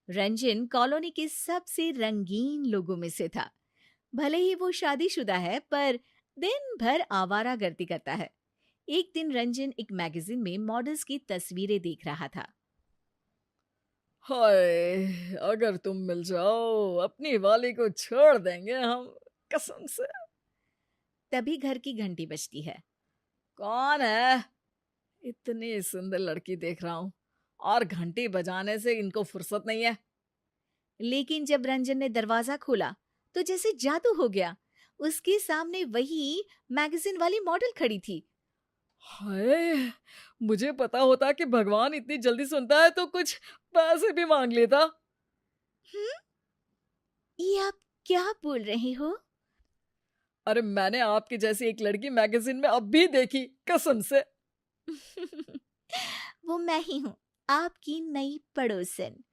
Ranjan colony के सबसे रंगीन लोगों में से था। भले ही वो शादीशुदा है, पर दिन भर आवारागर्दी करता है। एक दिन रंजन एक मैगजीन में मॉडल्स की तस्वीरें देख रहा था। हाय, अगर तुम मिल जाओ अपनी वाली को छोड़ देंगे हम, कसम से। तभी घर की घंटी बजती है। कौन है? इतनी सुंदर लड़की देख रहा हूँ और घंटी बजाने से इनको फुर्सत नहीं है। लेकिन जब रंजन ने दरवाजा खोला तो जैसे जादू हो गया। उसके सामने वही मैगजीन वाली मॉडल खड़ी थी। हाय, मुझे पता होता कि भगवान इतनी जल्दी सुनता है तो कुछ पैसे भी मांग लेता। हम्म, ये आप क्या बोल रहे हो? अरे मैंने आपकी जैसी एक लड़की मैगजीन में अब भी देखी, कसम से। वो मैं ही हूँ, आपकी नई पड़ोसन।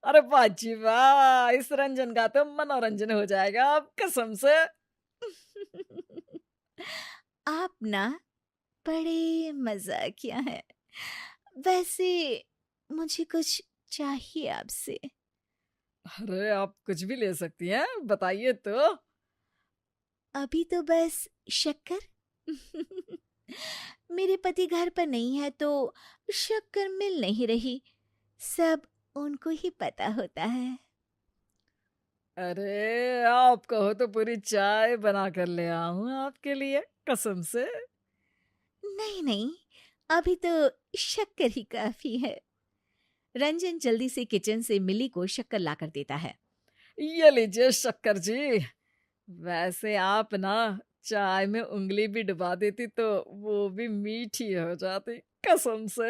अरे वाह जी वाह, इस रंजन का तो मनोरंजन हो जाएगा अब, कसम से। आप ना बड़े मजाकिया हैं। वैसे मुझे कुछ चाहिए आपसे। अरे आप कुछ भी ले सकती हैं, बताइए तो। अभी तो बस शक्कर। मेरे पति घर पर नहीं है तो शक्कर मिल नहीं रही। सब उनको ही पता होता है। अरे आप कहो तो पूरी चाय बना कर ले आऊं आपके लिए, कसम से। नहीं नहीं, अभी तो शक्कर ही काफी है। रंजन जल्दी से किचन से मिली को शक्कर लाकर देता है। ये लीजिए शक्कर जी। वैसे आप ना चाय में उंगली भी डुबा देती तो वो भी मीठी हो जाती, कसम से।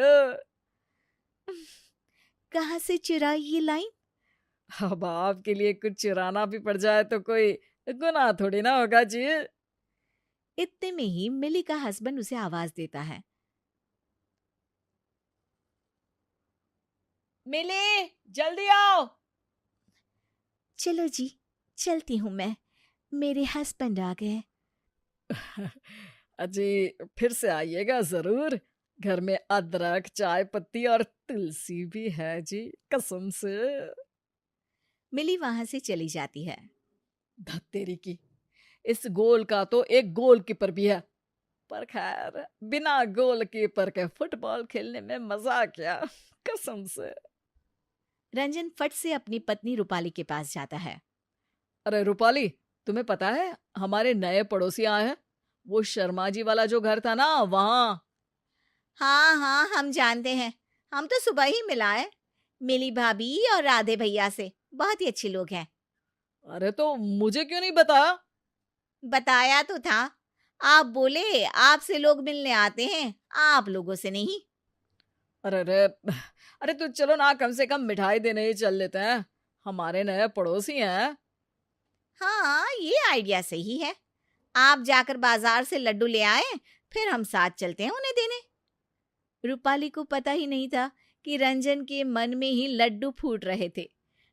कहाँ से चुराई ये लाइन? अब आपके लिए कुछ चुराना भी पड़ जाए तो कोई गुनाह थोड़ी ना होगा जी। इतने में ही मिली का हस्बैंड उसे आवाज देता है। मिली, जल्दी आओ। चलो जी, चलती हूँ मैं, मेरे हस्बैंड आ गए। अजी, फिर से आइएगा जरूर। घर में अदरक, चाय पत्ती और तुलसी भी है जी, कसम से। मिली वहां से चली जाती है। धत्तेरी की, इस गोल का तो एक गोलकीपर भी है। पर खैर, बिना गोलकीपर के फुटबॉल खेलने में मजा क्या, कसम से। रंजन फट से अपनी पत्नी रूपाली के पास जाता है। अरे रूपाली, तुम्हें पता है हमारे नए पड़ोसी आए हैं? वो शर्मा जी वाला जो घर था ना, वहां। हाँ हाँ, हम जानते हैं। हम तो सुबह ही मिलाए मिली भाभी और राधे भैया से। बहुत ही अच्छे लोग हैं। अरे तो मुझे क्यों नहीं बताया? बताया तो था। आप बोले आपसे लोग मिलने आते हैं, आप लोगों से नहीं। अरे रे, अरे तो चलो ना, कम से कम मिठाई देने ही चल लेते हैं। हमारे नए पड़ोसी हैं। हाँ, ये आइडिया सही है। आप जाकर बाजार से लड्डू ले आए, फिर हम साथ चलते हैं उन्हें देने। रूपाली को पता ही नहीं था कि रंजन के मन में ही लड्डू फूट रहे थे।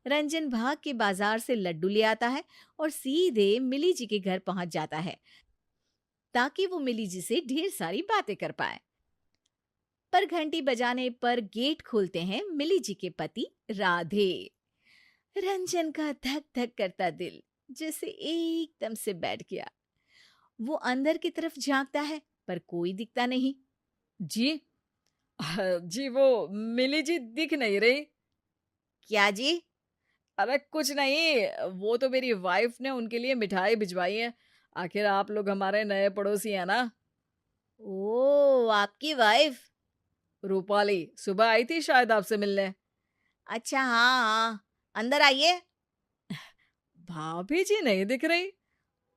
रंजन भाग के बाजार से लड्डू ले आता है और सीधे मिली जी के घर पहुंच जाता है, ताकि वो मिली जी से ढेर सारी बातें कर पाए। पर घंटी बजाने पर गेट खोलते हैं मिली जी के पति राधे। रंजन का धक धक करता दिल जैसे एकदम से बैठ गया। वो अंदर की तरफ झांकता है, पर कोई दिखता नहीं। जी, जी वो मिली जी दिख नहीं रही। क्या जी? अरे कुछ नहीं, वो तो मेरी वाइफ ने उनके लिए मिठाई भिजवाई है। आखिर आप लोग हमारे नए पड़ोसी हैं ना। ओ, आपकी वाइफ? रूपाली सुबह आई थी शायद आपसे मिलने। अच्छा, हाँ हाँ, अंदर आइए। भाभी जी नहीं दिख रही।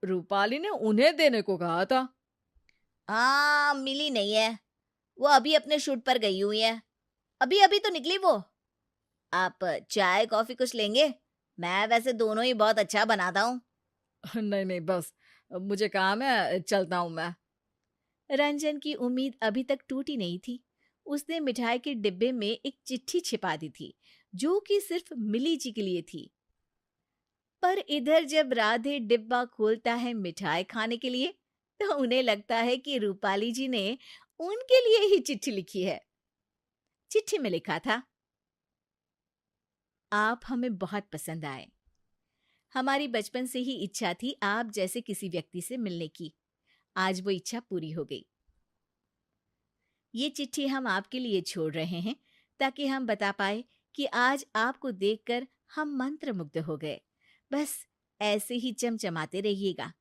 रूपाली ने उन्हें देने को कहा था। हाँ, मिली नहीं है। वो अभी अपने शूट पर गई हुई है। अभी अभी तो निकली वो। आप चाय कॉफी कुछ लेंगे? मैं वैसे दोनों ही बहुत अच्छा बनाता हूँ। नहीं नहीं, बस मुझे काम है, चलता हूं मैं। रंजन की उम्मीद अभी तक टूटी नहीं थी। उसने मिठाई के डिब्बे में एक चिट्ठी छिपा दी थी, जो कि सिर्फ मिली जी के लिए थी। पर इधर जब राधे डिब्बा खोलता है मिठाई खाने के लिए, तो उन्हें लगता है कि रूपाली जी ने उनके लिए ही चिट्ठी लिखी है। चिट्ठी में लिखा था, आप हमें बहुत पसंद आए। हमारी बचपन से ही इच्छा थी आप जैसे किसी व्यक्ति से मिलने की। आज वो इच्छा पूरी हो गई। ये चिट्ठी हम आपके लिए छोड़ रहे हैं ताकि हम बता पाए कि आज आपको देखकर हम मंत्रमुग्ध हो गए। बस ऐसे ही चमचमाते रहिएगा।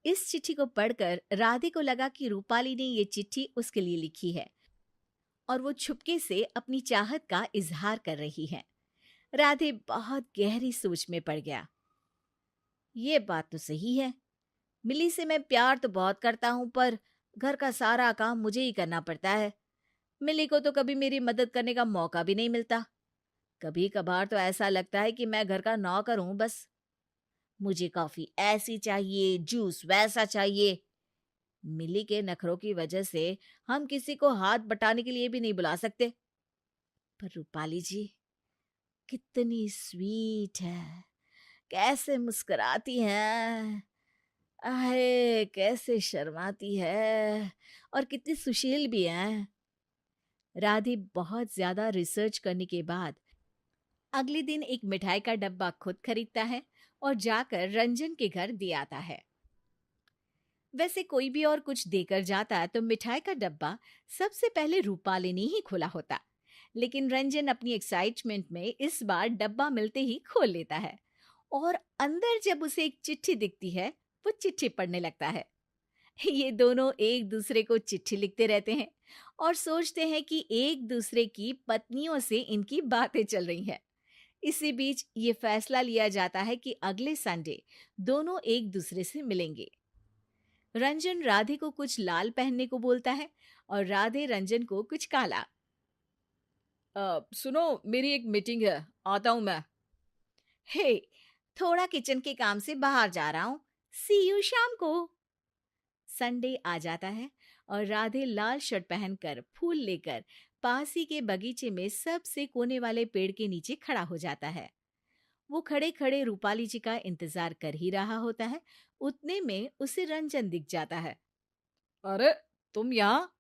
इस चिट्ठी को पढ़कर राधे को लगा कि रूपाली ने ये चिट्ठी उसके लिए लिखी है और वो छुपके से अपनी चाहत का इजहार कर रही है। राधे बहुत गहरी सोच में पड़ गया। ये बात तो सही है, मिली से मैं प्यार तो बहुत करता हूं, पर घर का सारा काम मुझे ही करना पड़ता है। मिली को तो कभी मेरी मदद करने का मौका भी नहीं मिलता। कभी कभार तो ऐसा लगता है कि मैं घर का नौकर हूं बस। मुझे कॉफी ऐसी चाहिए, जूस वैसा चाहिए। मिली के नखरों की वजह से हम किसी को हाथ बटाने के लिए भी नहीं बुला सकते। पर रूपाली जी कितनी स्वीट है, कैसे मुस्कुराती है, आहे कैसे शर्माती है, और कितनी सुशील भी है। राधे बहुत ज्यादा रिसर्च करने के बाद अगले दिन एक मिठाई का डब्बा खुद खरीदता है और जाकर रंजन के घर दे आता है। वैसे कोई भी और कुछ देकर जाता तो मिठाई का डब्बा सबसे पहले रूपाली ने ही खोला होता, लेकिन रंजन अपनी एक्साइटमेंट में इस बार डब्बा मिलते ही खोल लेता है और अंदर जब उसे एक चिट्ठी दिखती है वो चिट्ठी पढ़ने लगता है। ये दोनों एक दूसरे को चिट्ठी लिखते रहते हैं और सोचते हैं कि एक दूसरे की पत्नियों से इनकी बातें चल रही हैं। इसी बीच ये फैसला लिया जाता है कि अगले संडे दोनों एक दूसरे से मिलेंगे। रंजन राधे को कुछ लाल पहनने को बोलता है और राधे रंजन को कुछ काला। सुनो, मेरी एक मीटिंग है, आता हूं मैं। हे, थोड़ा किचन के काम से बाहर जा रहा हूँ, सी यू शाम को। संडे आ जाता है और राधे लाल शर्ट पहनकर फूल लेकर पास ही के बगीचे में सबसे कोने वाले पेड़ के नीचे खड़ा हो जाता है। वो खड़े खड़े रूपाली जी का इंतजार कर ही रहा होता है। उतने में उसे रंजन दिख जाता है। अरे, तुम यहाँ?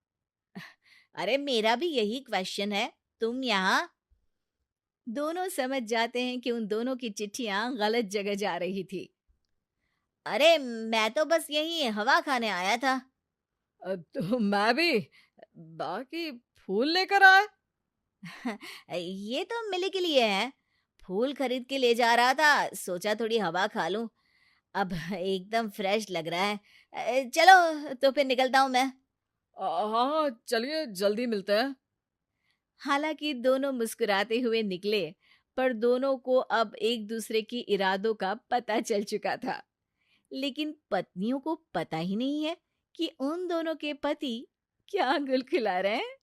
अरे मेरा भी यही क्वेश्चन है, तुम यहाँ? दोनों समझ जाते हैं कि उन दोनों की चिट्ठियां गलत जगह जा रही थी। अरे मैं तो बस यही हवा खाने आया था। तो मैं भी। बाकी फूल लेकर आए? ये तो मिली के लिए है, फूल खरीद के ले जा रहा था, सोचा थोड़ी हवा खा लूं। अब एकदम फ्रेश लग रहा है। चलो तो फिर निकलता हूं मैं। हाँ हाँ, चलिए जल्दी मिलते हैं। हालांकि दोनों मुस्कुराते हुए निकले, पर दोनों को अब एक दूसरे की इरादों का पता चल चुका था। लेकिन पत्नियों को पता ही नहीं है कि उन दोनों के पति क्या गुल खिला रहे हैं।